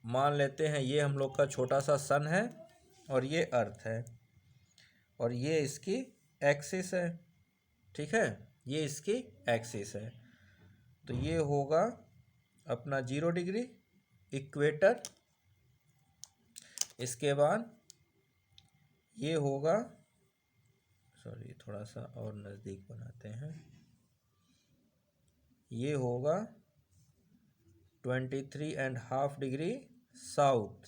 मान लेते हैं ये हम लोग का छोटा सा सन है और ये अर्थ है और ये इसकी एक्सिस है, ठीक है, ये इसकी एक्सिस है। तो ये होगा अपना 0 डिग्री इक्वेटर। इसके बाद ये होगा, सॉरी थोड़ा सा और नज़दीक बनाते हैं, ये होगा 23.5 डिग्री साउथ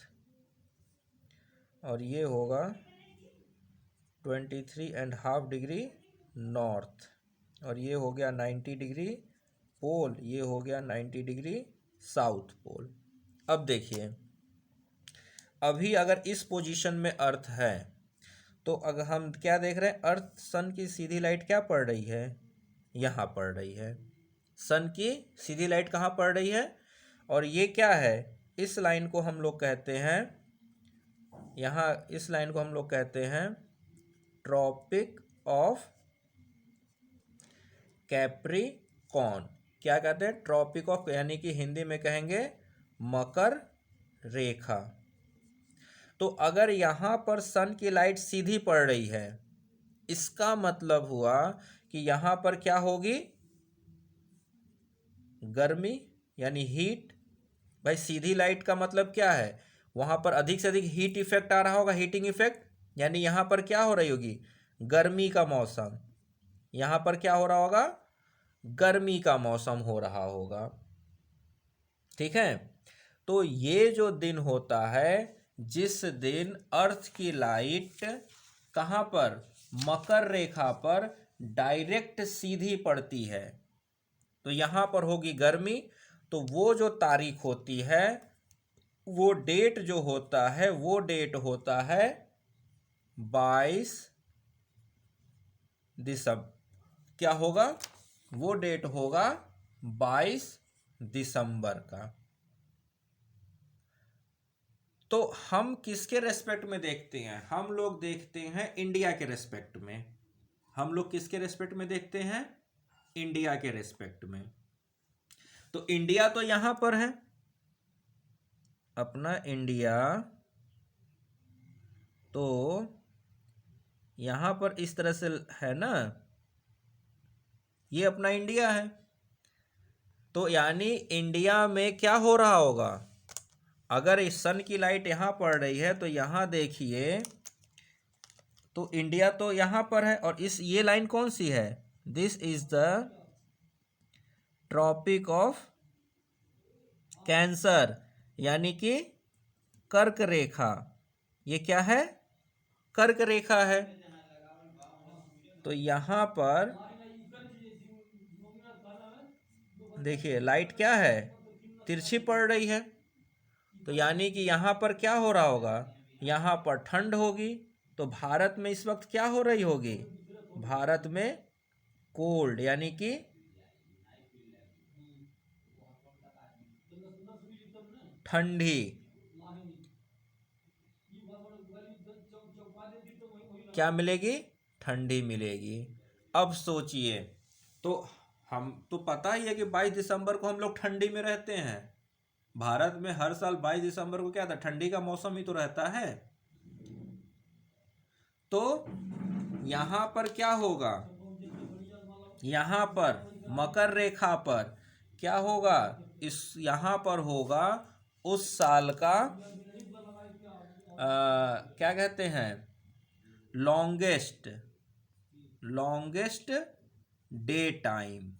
और ये होगा 23.5 डिग्री नॉर्थ और ये हो गया 90 डिग्री पोल, ये हो गया 90 डिग्री साउथ पोल। अब देखिए, अभी अगर इस पोजीशन में अर्थ है तो अगर हम क्या देख रहे हैं, अर्थ सन की सीधी लाइट क्या पड़ रही है, यहाँ पड़ रही है। सन की सीधी लाइट कहाँ पड़ रही है, और ये क्या है, इस लाइन को हम लोग कहते हैं, यहाँ इस लाइन को हम लोग कहते हैं ट्रॉपिक ऑफ कैप्रिकॉर्न। क्या कहते हैं, ट्रॉपिक ऑफ, यानी कि हिंदी में कहेंगे मकर रेखा। तो अगर यहाँ पर सन की लाइट सीधी पड़ रही है, इसका मतलब हुआ कि यहाँ पर क्या होगी, गर्मी यानी हीट। भाई सीधी लाइट का मतलब क्या है, वहाँ पर अधिक से अधिक हीट इफेक्ट आ रहा होगा, हीटिंग इफेक्ट, यानी यहाँ पर क्या हो रही होगी, गर्मी का मौसम। यहाँ पर क्या हो रहा होगा, गर्मी का मौसम हो रहा होगा, ठीक है। तो ये जो दिन होता है, जिस दिन अर्थ की लाइट कहाँ पर, मकर रेखा पर डायरेक्ट सीधी पड़ती है, तो यहाँ पर होगी गर्मी। तो वो जो तारीख होती है, वो डेट जो होता है, वो डेट होता है 22 दिसंबर। क्या होगा, वो डेट होगा 22 दिसंबर का। तो हम किसके रेस्पेक्ट में देखते हैं, हम लोग देखते हैं इंडिया के रेस्पेक्ट में। हम लोग किसके रेस्पेक्ट में देखते हैं, इंडिया के रेस्पेक्ट में। तो इंडिया तो यहां पर है, अपना इंडिया तो यहां पर इस तरह से है ना, ये अपना इंडिया है। तो यानी इंडिया में क्या हो रहा होगा, अगर इस सन की लाइट यहां पड़ रही है तो यहां देखिए, तो इंडिया तो यहां पर है, और इस ये लाइन कौन सी है, this is the Tropic of Cancer, यानी कि कर्क रेखा। ये क्या है, कर्क रेखा है। तो यहां पर देखिए लाइट क्या है, तिरछी पड़ रही है। तो यानी कि यहां पर क्या हो रहा होगा, यहां पर ठंड होगी। तो भारत में इस वक्त क्या हो रही होगी, भारत में कोल्ड, यानी कि ठंडी। क्या मिलेगी, ठंडी मिलेगी। अब सोचिए, तो हम तो पता ही है कि 22 दिसंबर को हम लोग ठंडी में रहते हैं। भारत में हर साल 22 दिसंबर को क्या था, ठंडी का मौसम ही तो रहता है। तो यहां पर क्या होगा, यहां पर मकर रेखा पर क्या होगा, इस यहां पर होगा उस साल का क्या कहते हैं, लॉन्गेस्ट डे टाइम।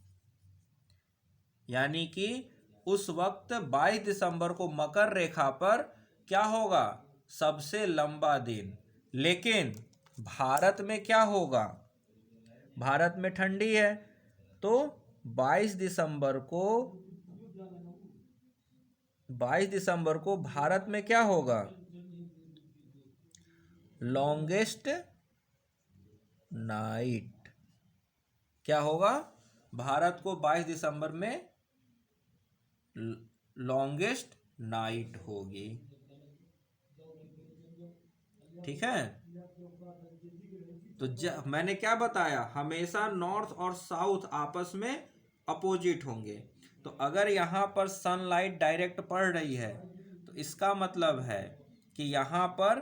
यानी कि उस वक्त 22 दिसंबर को मकर रेखा पर क्या होगा, सबसे लंबा दिन। लेकिन भारत में क्या होगा, भारत में ठंडी है, तो 22 दिसंबर को भारत में क्या होगा, लॉन्गेस्ट नाइट। क्या होगा, भारत को 22 दिसंबर में लॉन्गेस्ट नाइट होगी, ठीक है। तो मैंने क्या बताया, हमेशा नॉर्थ और साउथ आपस में अपोजिट होंगे। तो अगर यहां पर सनलाइट डायरेक्ट पड़ रही है, तो इसका मतलब है कि यहाँ पर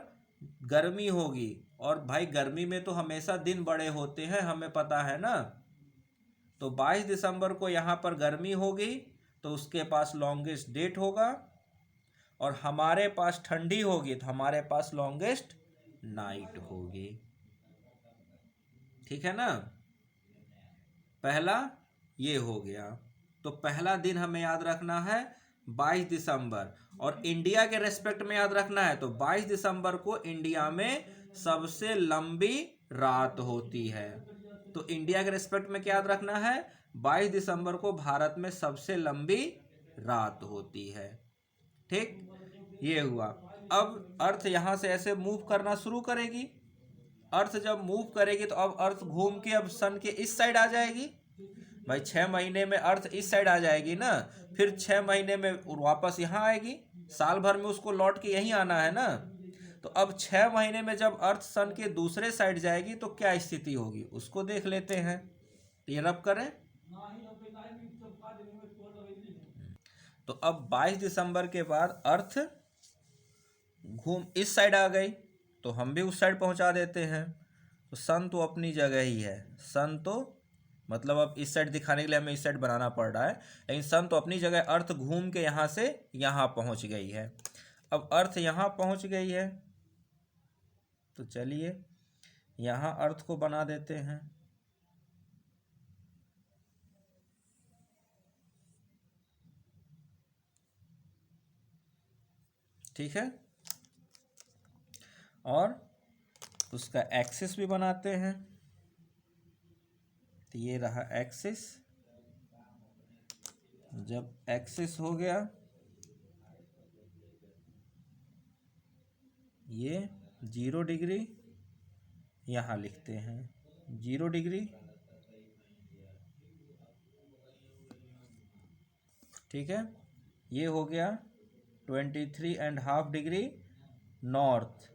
गर्मी होगी, और भाई गर्मी में तो हमेशा दिन बड़े होते हैं, हमें पता है ना। तो 22 दिसंबर को यहाँ पर गर्मी होगी, तो उसके पास लॉन्गेस्ट डेट होगा, और हमारे पास ठंडी होगी तो हमारे पास लॉन्गेस्ट नाइट होगी। ठीक है ना, पहला ये हो गया। तो पहला दिन हमें याद रखना है 22 दिसंबर, और इंडिया के रेस्पेक्ट में याद रखना है तो 22 दिसंबर को इंडिया में सबसे लंबी रात होती है। तो इंडिया के रेस्पेक्ट में क्या याद रखना है, 22 दिसंबर को भारत में सबसे लंबी रात होती है। ठीक, ये हुआ। अब अर्थ यहाँ से ऐसे मूव करना शुरू करेगी। अर्थ जब मूव करेगी तो अब अर्थ घूम के अब सन के इस साइड आ जाएगी। भाई 6 महीने में अर्थ इस साइड आ जाएगी ना, फिर 6 महीने में वापस यहाँ आएगी, साल भर में उसको लौट के यहीं आना है ना। तो अब 6 महीने में जब अर्थ सन के दूसरे साइड जाएगी तो क्या स्थिति होगी उसको देख लेते हैं। ये रब करें। तो अब 22 दिसंबर के बाद अर्थ घूम इस साइड आ गई, तो हम भी उस साइड पहुंचा देते हैं। तो सन तो अपनी जगह ही है, सन तो मतलब अब इस साइड दिखाने के लिए हमें इस साइड बनाना पड़ रहा है, लेकिन सन तो अपनी जगह, अर्थ घूम के यहाँ से यहाँ पहुँच गई है। अब अर्थ यहाँ पहुँच गई है, तो चलिए यहाँ अर्थ को बना देते हैं। ठीक है, और उसका एक्सिस भी बनाते हैं। तो ये रहा एक्सिस। जब एक्सिस हो गया, ये 0 डिग्री यहाँ लिखते हैं, 0 डिग्री। ठीक है, ये हो गया 23.5 डिग्री नॉर्थ,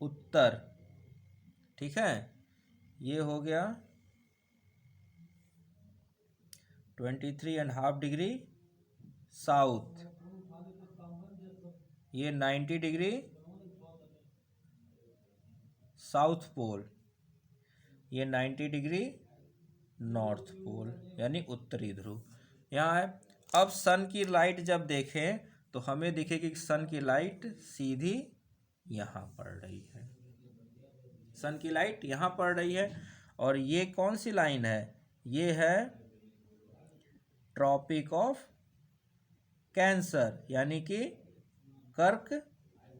उत्तर। ठीक है, ये हो गया 23.5 डिग्री साउथ, ये 90 डिग्री साउथ पोल, ये 90 डिग्री नॉर्थ पोल, यानी उत्तरी ध्रुव यहाँ है। अब सन की लाइट जब देखें तो हमें दिखेगी कि सन की लाइट सीधी यहाँ पड़ रही है, सन की लाइट यहाँ पड़ रही है। और ये कौन सी लाइन है, ये है ट्रॉपिक ऑफ कैंसर, यानी कि कर्क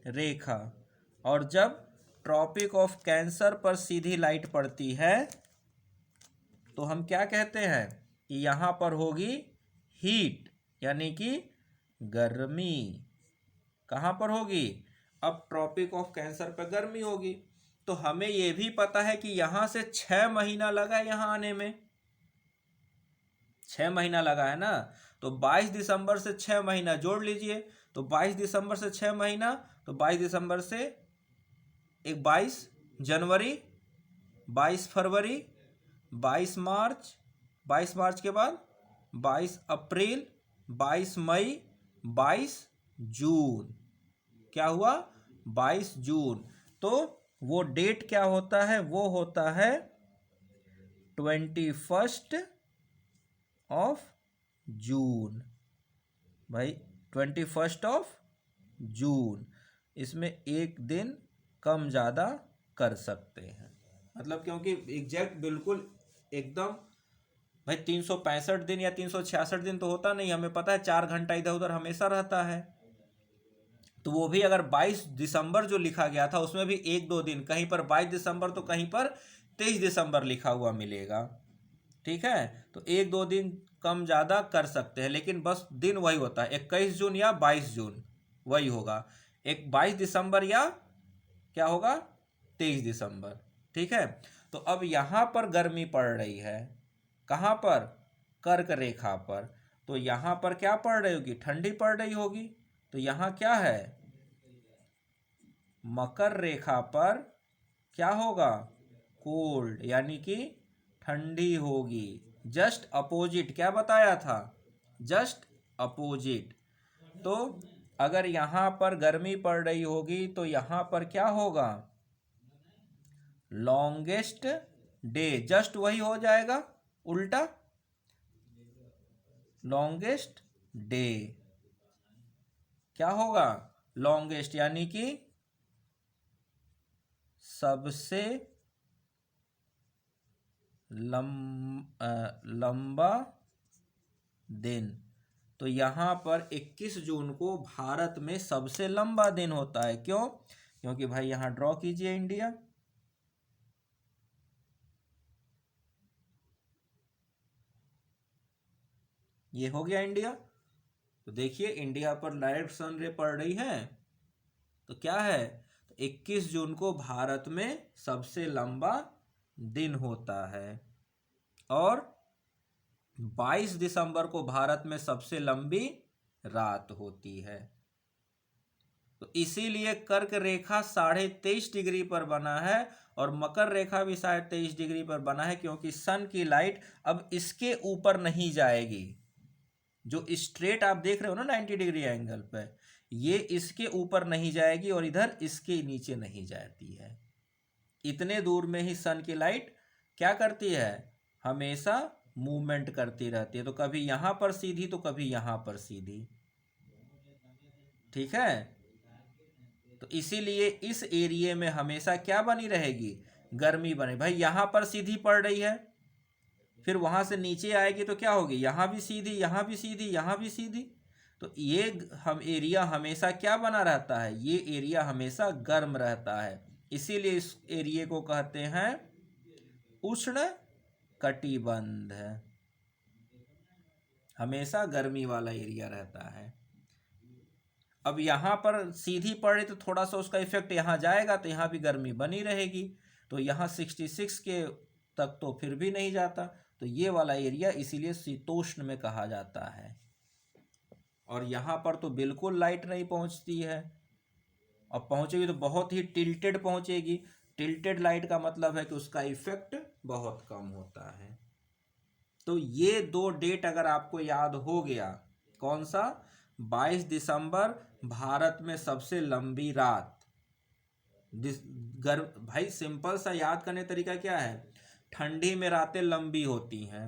रेखा। और जब ट्रॉपिक ऑफ कैंसर पर सीधी लाइट पड़ती है तो हम क्या कहते हैं कि यहाँ पर होगी हीट, यानी कि गर्मी। कहाँ पर होगी, अब ट्रॉपिक ऑफ कैंसर पर गर्मी होगी। तो हमें ये भी पता है कि यहाँ से 6 महीना लगा यहाँ आने में, 6 महीना लगा है ना। तो 22 दिसंबर से 6 महीना जोड़ लीजिए, तो 22 दिसंबर से 6 महीना, तो 22 दिसंबर से एक 22 जनवरी, 22 फरवरी, 22 मार्च, 22 मार्च के बाद 22 अप्रैल, 22 मई, 22 जून। क्या हुआ, 22 जून। तो वो डेट क्या होता है, वो होता है 21 ऑफ जून। भाई 21 ऑफ जून, इसमें एक दिन कम ज़्यादा कर सकते हैं, मतलब क्योंकि एग्जैक्ट बिल्कुल एकदम भाई 365 दिन या 366 दिन तो होता नहीं, हमें पता है 4 घंटा इधर उधर हमेशा रहता है। तो वो भी अगर 22 दिसंबर जो लिखा गया था उसमें भी 1-2 दिन, कहीं पर 22 दिसंबर तो कहीं पर 23 दिसंबर लिखा हुआ मिलेगा। ठीक है, तो 1-2 दिन कम ज़्यादा कर सकते हैं, लेकिन बस दिन वही होता है 21 जून या 22 जून, वही होगा। एक 22 दिसंबर या क्या होगा 23 दिसंबर। ठीक है, तो अब यहाँ पर गर्मी पड़ रही है, कहाँ पर, कर्क रेखा पर। तो यहाँ पर क्या पड़ रही होगी, ठंडी पड़ रही होगी। तो यहाँ क्या है, मकर रेखा पर क्या होगा, कोल्ड, यानी कि ठंडी होगी। जस्ट अपोजिट, क्या बताया था, जस्ट अपोजिट। तो अगर यहाँ पर गर्मी पड़ रही होगी तो यहाँ पर क्या होगा, लॉन्गेस्ट डे, जस्ट वही हो जाएगा उल्टा, लॉन्गेस्ट डे क्या होगा, लॉन्गेस्ट यानी कि सबसे लंबा दिन। तो यहाँ पर 21 जून को भारत में सबसे लंबा दिन होता है। क्यों? क्योंकि भाई यहाँ ड्रॉ कीजिए इंडिया, ये हो गया इंडिया। तो देखिए इंडिया पर डायरेक्ट सन रे पड़ रही है, तो क्या है, तो 21 जून को भारत में सबसे लंबा दिन होता है और 22 दिसंबर को भारत में सबसे लंबी रात होती है। तो इसीलिए कर्क रेखा 23.5 डिग्री पर बना है और मकर रेखा भी 23.5 डिग्री पर बना है, क्योंकि सन की लाइट अब इसके ऊपर नहीं जाएगी। जो स्ट्रेट आप देख रहे हो ना 90 डिग्री एंगल पे, ये इसके ऊपर नहीं जाएगी और इधर इसके नीचे नहीं जाती है। इतने दूर में ही सन की लाइट क्या करती है, हमेशा मूवमेंट करती रहती है। तो कभी यहां पर सीधी तो कभी यहां पर सीधी, ठीक है। तो इसीलिए इस एरिया में हमेशा क्या बनी रहेगी, गर्मी बने। भाई यहां पर सीधी पड़ रही है, फिर वहां से नीचे आएगी तो क्या होगी, यहां भी सीधी, यहां भी सीधी, यहां भी सीधी। तो ये हम एरिया हमेशा क्या बना रहता है, ये एरिया हमेशा गर्म रहता है। इसीलिए इस एरिया को कहते हैं उष्ण कटिबंध, हमेशा गर्मी वाला एरिया रहता है। अब यहाँ पर सीधी पड़े तो थोड़ा सा उसका इफेक्ट यहाँ जाएगा, तो यहाँ भी गर्मी बनी रहेगी। तो यहाँ 66 के तक तो फिर भी नहीं जाता, तो ये वाला एरिया इसीलिए शीतोष्ण में कहा जाता है। और यहाँ पर तो बिल्कुल लाइट नहीं पहुँचती है, और पहुँचेगी तो बहुत ही टिल्टेड पहुँचेगी। टिल्टेड लाइट का मतलब है कि उसका इफेक्ट बहुत कम होता है। तो ये दो डेट अगर आपको याद हो गया, कौन सा, 22 दिसंबर भारत में सबसे लंबी रात, भाई सिंपल सा याद करने तरीका क्या है, ठंडी में रातें लंबी होती हैं,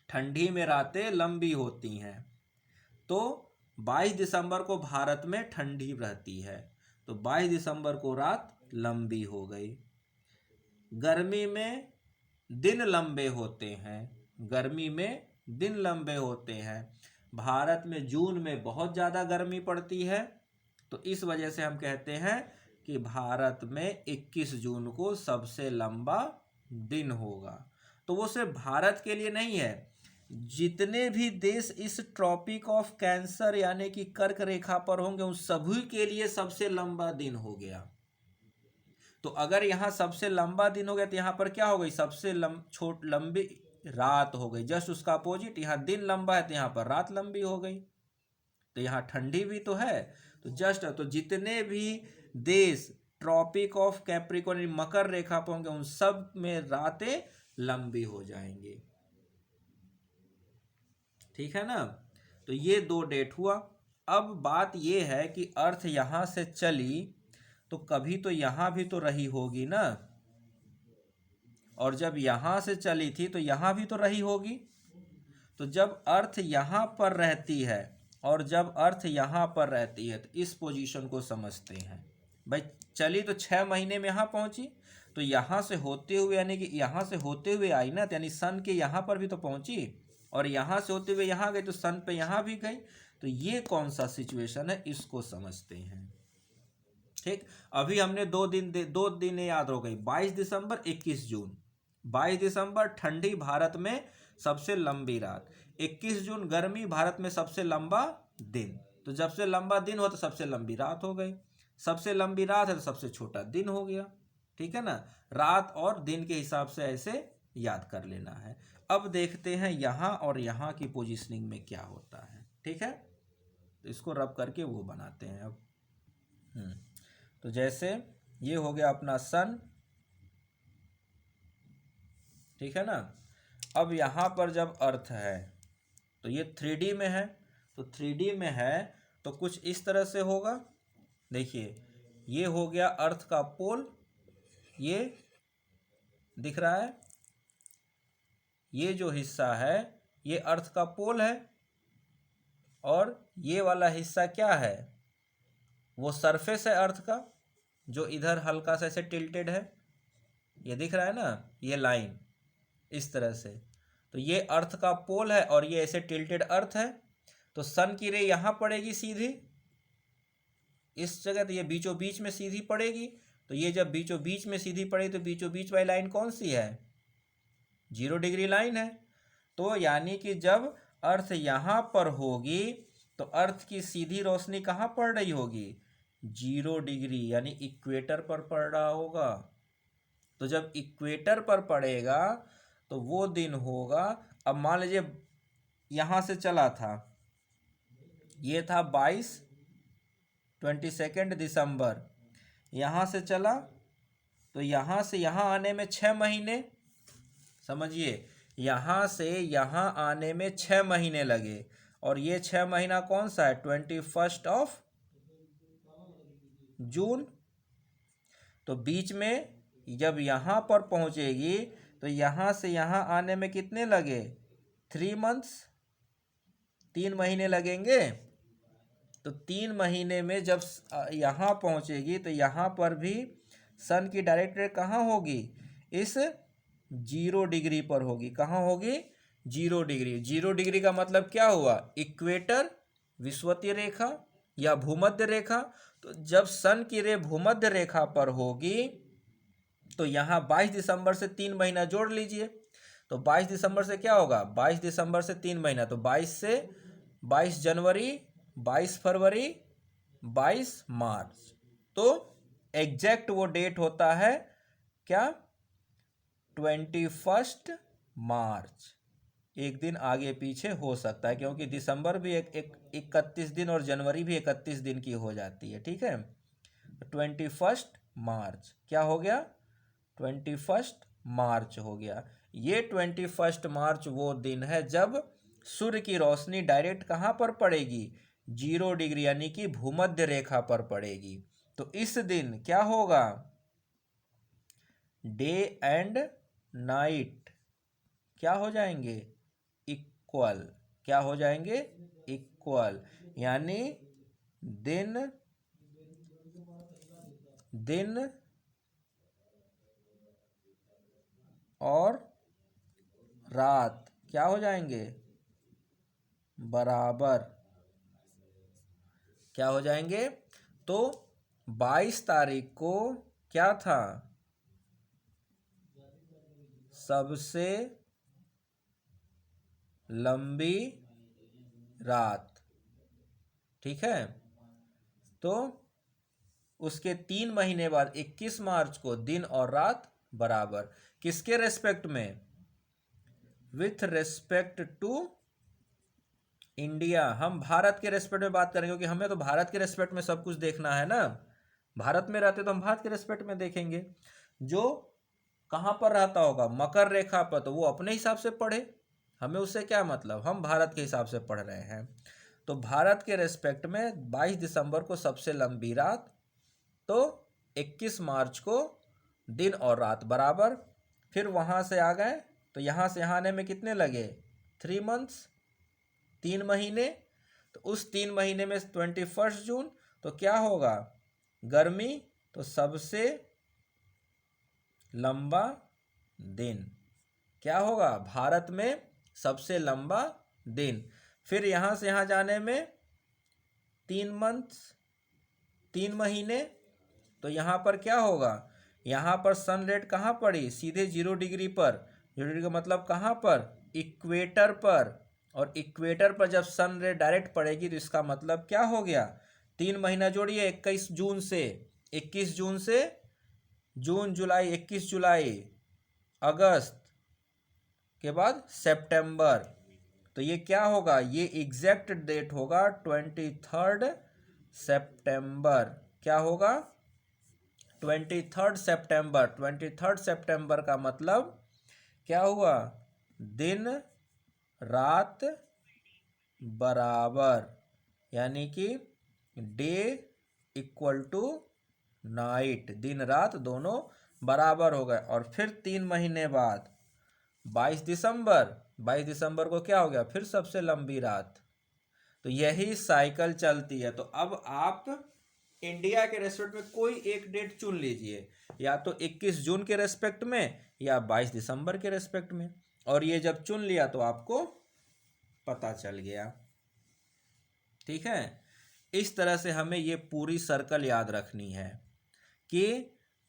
ठंडी में रातें लंबी होती हैं। तो 22 दिसंबर को भारत में ठंडी रहती है, तो 22 दिसंबर को रात लंबी हो गई। गर्मी में दिन लंबे होते हैं, गर्मी में दिन लंबे होते हैं। भारत में जून में बहुत ज़्यादा गर्मी पड़ती है, तो इस वजह से हम कहते हैं कि भारत में 21 जून को सबसे लंबा दिन होगा। तो वो सिर्फ भारत के लिए नहीं है, जितने भी देश इस ट्रॉपिक ऑफ कैंसर यानी कि कर्क रेखा पर होंगे उन सभी के लिए सबसे लंबा दिन हो गया। तो अगर यहाँ सबसे लंबा दिन हो गया तो यहाँ पर क्या हो गई, सबसे लंबी रात हो गई। जस्ट उसका अपोजिट, यहाँ दिन लंबा है तो यहाँ पर रात लंबी हो गई। तो यहाँ ठंडी भी तो है, तो जस्ट तो जितने भी देश ट्रॉपिक ऑफ कैप्रिकॉर्न मकर रेखा पर होंगे उन सब में रातें लंबी हो जाएंगी, ठीक है ना। तो ये दो डेट हुआ। अब बात ये है कि अर्थ यहाँ से चली तो कभी तो यहाँ भी तो रही होगी ना, और जब यहाँ से चली थी तो यहाँ भी तो रही होगी। तो जब अर्थ यहाँ पर रहती है और जब अर्थ यहाँ पर रहती है तो इस पोजीशन को समझते हैं। भाई चली तो 6 महीने में यहाँ पहुँची, तो यहाँ से होते हुए यानी कि यहाँ से होते हुए आई ना, यानी सन के यहाँ पर भी तो पहुँची, और यहाँ से होते हुए यहाँ गई तो सन पे यहाँ भी गई। तो ये कौन सा सिचुएशन है, इसको समझते हैं, ठीक। अभी हमने दो दिन याद हो गई, 22 दिसंबर 21 जून। 22 दिसंबर ठंडी, भारत में सबसे लंबी रात। 21 जून गर्मी, भारत में सबसे लंबा दिन। तो जब से लंबा दिन हो तो सबसे लंबी रात हो गई, सबसे लंबी रात है तो सबसे छोटा दिन हो गया, ठीक है ना। रात और दिन के हिसाब से ऐसे याद कर लेना है। अब देखते हैं यहाँ और यहाँ की पोजीशनिंग में क्या होता है, ठीक है। तो इसको रब करके वो बनाते हैं अब। तो जैसे ये हो गया अपना सन, ठीक है ना। अब यहाँ पर जब अर्थ है तो ये 3D में है, तो 3D में है तो कुछ इस तरह से होगा। देखिए ये हो गया अर्थ का पोल, ये दिख रहा है, ये जो हिस्सा है ये अर्थ का पोल है, और ये वाला हिस्सा क्या है, वो सरफेस है अर्थ का, जो इधर हल्का सा ऐसे टिल्टेड है, ये दिख रहा है ना, ये लाइन इस तरह से। तो ये अर्थ का पोल है और ये ऐसे टिल्टेड अर्थ है। तो सन की रे यहाँ पड़ेगी सीधी इस जगह, तो ये बीचों बीच में सीधी पड़ेगी। तो ये जब बीचों बीच में सीधी पड़ेगी तो बीचों बीच वाली लाइन कौन सी है, 0 डिग्री लाइन है। तो यानी कि जब अर्थ यहाँ पर होगी तो अर्थ की सीधी रोशनी कहाँ पड़ रही होगी, 0 डिग्री, यानी इक्वेटर पर पड़ रहा होगा। तो जब इक्वेटर पर पड़ेगा तो वो दिन होगा, अब मान लीजिए यहाँ से चला था, ये था 22 दिसंबर, यहाँ से चला तो यहाँ से यहाँ आने में 6 महीने, समझिए यहाँ से यहाँ आने में 6 महीने लगे, और ये 6 महीना कौन सा है, 21 जून। तो बीच में जब यहाँ पर पहुँचेगी तो यहाँ से यहाँ आने में कितने लगे, 3 मंथ्स, 3 महीने लगेंगे। तो 3 महीने में जब यहाँ पहुँचेगी तो यहाँ पर भी सन की डायरेक्ट रे कहाँ होगी, इस 0 डिग्री पर होगी। कहाँ होगी, 0 डिग्री। 0 डिग्री का मतलब क्या हुआ, इक्वेटर, विषुवतीय रेखा या भूमध्य रेखा। तो जब सन की रे भूमध्य रेखा पर होगी तो यहाँ 22 दिसंबर से 3 महीना जोड़ लीजिए। तो 22 दिसंबर से क्या होगा, 22 दिसंबर से 3 महीना, तो 22 से 22 जनवरी, 22 फरवरी, 22 मार्च। तो एग्जैक्ट वो डेट होता है क्या, 21 मार्च। एक दिन आगे पीछे हो सकता है क्योंकि दिसंबर भी एक 31 दिन और जनवरी भी 31 दिन की हो जाती है, ठीक है। 21 मार्च क्या हो गया, 21 मार्च हो गया। ये 21 मार्च वो दिन है जब सूर्य की रोशनी डायरेक्ट कहाँ पर पड़ेगी, 0 डिग्री यानी कि भूमध्य रेखा पर पड़ेगी। तो इस दिन क्या होगा, डे एंड नाइट क्या हो जाएंगे, इक्वल। क्या हो जाएंगे, इक्वल, यानी दिन दिन और रात क्या हो जाएंगे, बराबर। क्या हो जाएंगे, तो 22 तारीख को क्या था, सबसे लंबी रात, ठीक है। तो उसके 3 महीने बाद 21 मार्च को दिन और रात बराबर। किसके रेस्पेक्ट में, विथ रेस्पेक्ट टू इंडिया। हम भारत के रेस्पेक्ट में बात करेंगे क्योंकि हमें तो भारत के रेस्पेक्ट में सब कुछ देखना है ना। भारत में रहते तो हम भारत के रेस्पेक्ट में देखेंगे। जो कहाँ पर रहता होगा, मकर रेखा पर, तो वो अपने हिसाब से पढ़े, हमें उससे क्या मतलब, हम भारत के हिसाब से पढ़ रहे हैं। तो भारत के रेस्पेक्ट में 22 दिसंबर को सबसे लंबी रात, तो 21 मार्च को दिन और रात बराबर। फिर वहाँ से आ गए तो यहाँ से यहाँ आने में कितने लगे, 3 मंथ्स, 3 महीने। तो उस 3 महीने में 21 जून, तो क्या होगा, गर्मी, तो सबसे लंबा दिन क्या होगा, भारत में सबसे लंबा दिन। फिर यहाँ से यहाँ जाने में 3 मंथ्स, 3 महीने। तो यहाँ पर क्या होगा, यहाँ पर सन रेट कहाँ पड़ी, सीधे 0 डिग्री पर। 0 डिग्री का मतलब कहाँ पर, इक्वेटर पर। और इक्वेटर पर जब सन रे डायरेक्ट पड़ेगी तो इसका मतलब क्या हो गया, 3 महीना जोड़िए, 21 जून से, 21 जून से जून जुलाई, 21 जुलाई, अगस्त के बाद सितंबर। तो ये क्या होगा, ये एग्जैक्ट डेट होगा 23 सितंबर। क्या होगा, 23 सितंबर। 23 सितंबर का मतलब क्या हुआ, दिन रात बराबर, यानी कि डे इक्वल टू नाइट, दिन रात दोनों बराबर हो गए। और फिर 3 महीने बाद 22 दिसंबर को क्या हो गया, फिर सबसे लंबी रात। तो यही साइकिल चलती है। तो अब आप इंडिया के रेस्पेक्ट में कोई एक डेट चुन लीजिए, या तो 21 जून के रेस्पेक्ट में या 22 दिसंबर के रेस्पेक्ट में, और ये जब चुन लिया तो आपको पता चल गया। ठीक है, इस तरह से हमें ये पूरी सर्कल याद रखनी है कि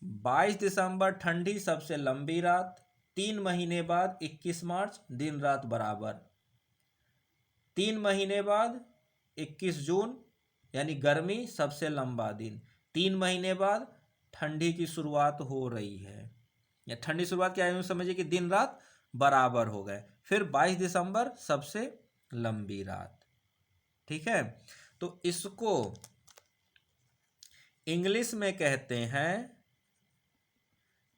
22 दिसंबर ठंडी सबसे लंबी रात, 3 महीने बाद 21 मार्च दिन रात बराबर, 3 महीने बाद 21 जून यानी गर्मी सबसे लंबा दिन, 3 महीने बाद ठंडी की शुरुआत हो रही है, या ठंडी शुरुआत क्या है समझिए कि दिन रात बराबर हो गए, फिर 22 दिसंबर सबसे लंबी रात। ठीक है, तो इसको इंग्लिश में कहते हैं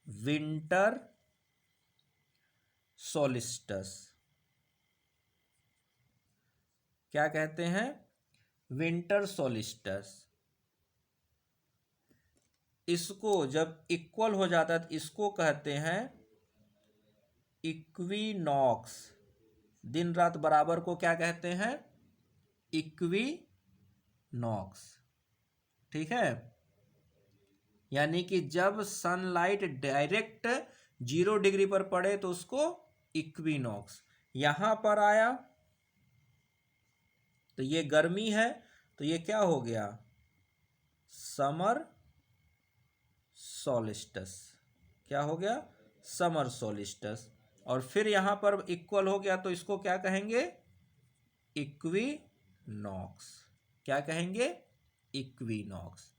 विंटर सोलिस्टिस। क्या कहते हैं, विंटर सोलिस्टिस। इसको जब इक्वल हो जाता है तो इसको कहते हैं इक्विनॉक्स। दिन रात बराबर को क्या कहते हैं, इक्विनॉक्स। ठीक है, यानी कि जब सनलाइट डायरेक्ट 0 डिग्री पर पड़े तो उसको इक्विनॉक्स। यहां पर आया तो ये गर्मी है, तो ये क्या हो गया, समर सोलिस्टिस। क्या हो गया, समर सोलिस्टिस। और फिर यहां पर इक्वल हो गया तो इसको क्या कहेंगे, इक्विनॉक्स। क्या कहेंगे, इक्विनॉक्स।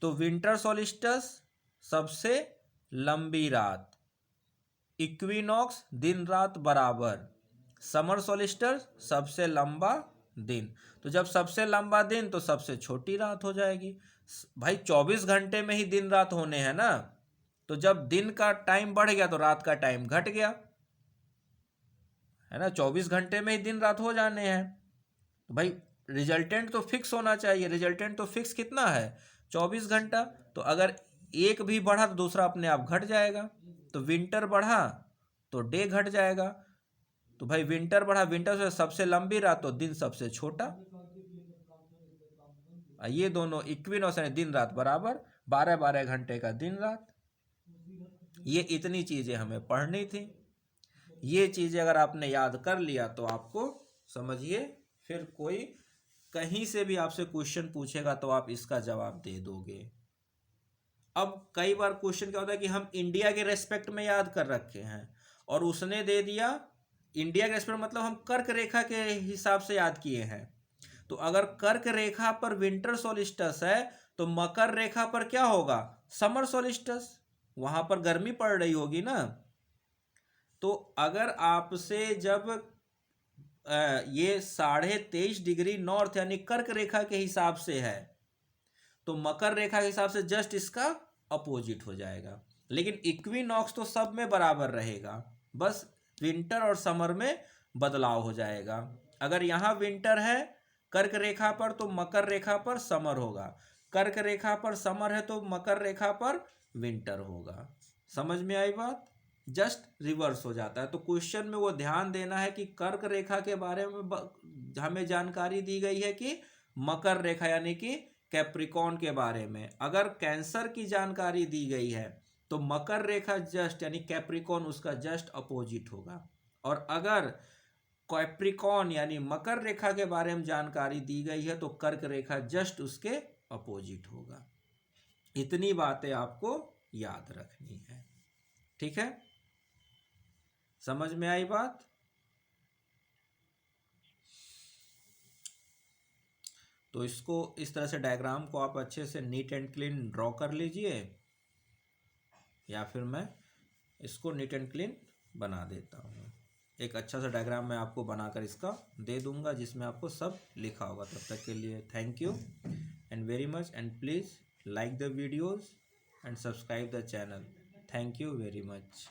तो विंटर सोलिस्टिस सबसे लंबी रात, इक्विनॉक्स दिन रात बराबर, समर सोलिस्टिस सबसे लंबा दिन। तो जब सबसे लंबा दिन तो सबसे छोटी रात हो जाएगी। भाई 24 घंटे में ही दिन रात होने हैं ना, तो जब दिन का टाइम बढ़ गया तो रात का टाइम घट गया, है ना, 24 घंटे में ही दिन रात हो जाने हैं। तो भाई रिजल्टेंट तो फिक्स होना चाहिए, रिजल्टेंट तो फिक्स कितना है, 24 घंटा। तो अगर एक भी बढ़ा तो दूसरा अपने आप घट जाएगा, तो विंटर बढ़ा तो डे घट जाएगा। तो भाई विंटर बढ़ा, विंटर से सबसे लंबी रात तो दिन सबसे छोटा। ये दोनों इक्विनॉक्स यानी दिन रात बराबर, 12-12 घंटे का दिन रात। ये इतनी चीजें हमें पढ़नी थी। ये चीजें अगर आपने याद कर लिया तो आपको समझिए फिर कोई कहीं से भी आपसे क्वेश्चन पूछेगा तो आप इसका जवाब दे दोगे। अब कई बार क्वेश्चन क्या होता है कि हम इंडिया के रेस्पेक्ट में याद कर रखे हैं और उसने दे दिया इंडिया के रेस्पेक्ट, मतलब हम कर्क रेखा के हिसाब से याद किए हैं। तो अगर कर्क रेखा पर विंटर सोलिस्टिस है तो मकर रेखा पर क्या होगा, समर सोलिस्टिस, वहां पर गर्मी पड़ रही होगी ना। तो अगर आपसे जब ये 23.5 डिग्री नॉर्थ यानी कर्क रेखा के हिसाब से है तो मकर रेखा के हिसाब से जस्ट इसका अपोजिट हो जाएगा। लेकिन इक्विनॉक्स तो सब में बराबर रहेगा, बस विंटर और समर में बदलाव हो जाएगा। अगर यहाँ विंटर है कर्क रेखा पर तो मकर रेखा पर समर होगा, कर्क रेखा पर समर है तो मकर रेखा पर विंटर होगा। समझ में आई बात, जस्ट रिवर्स हो जाता है। तो क्वेश्चन में वो ध्यान देना है कि कर्क रेखा के बारे में हमें जानकारी दी गई है कि मकर रेखा यानी कि कैप्रिकॉन के बारे में। अगर कैंसर की जानकारी दी गई है तो मकर रेखा जस्ट यानी कैप्रिकॉन उसका जस्ट अपोजिट होगा, और अगर कैप्रिकॉन यानी मकर रेखा के बारे में जानकारी दी गई है तो कर्क रेखा जस्ट उसके अपोजिट होगा। इतनी बातें आपको याद रखनी है। ठीक है, समझ में आई बात। तो इसको इस तरह से डायग्राम को आप अच्छे से नीट एंड क्लीन ड्रॉ कर लीजिए, या फिर मैं इसको नीट एंड क्लीन बना देता हूँ। एक अच्छा सा डायग्राम मैं आपको बनाकर इसका दे दूंगा जिसमें आपको सब लिखा होगा। तब तक के लिए thank you and very much, and please like the videos and subscribe the channel. Thank you very much.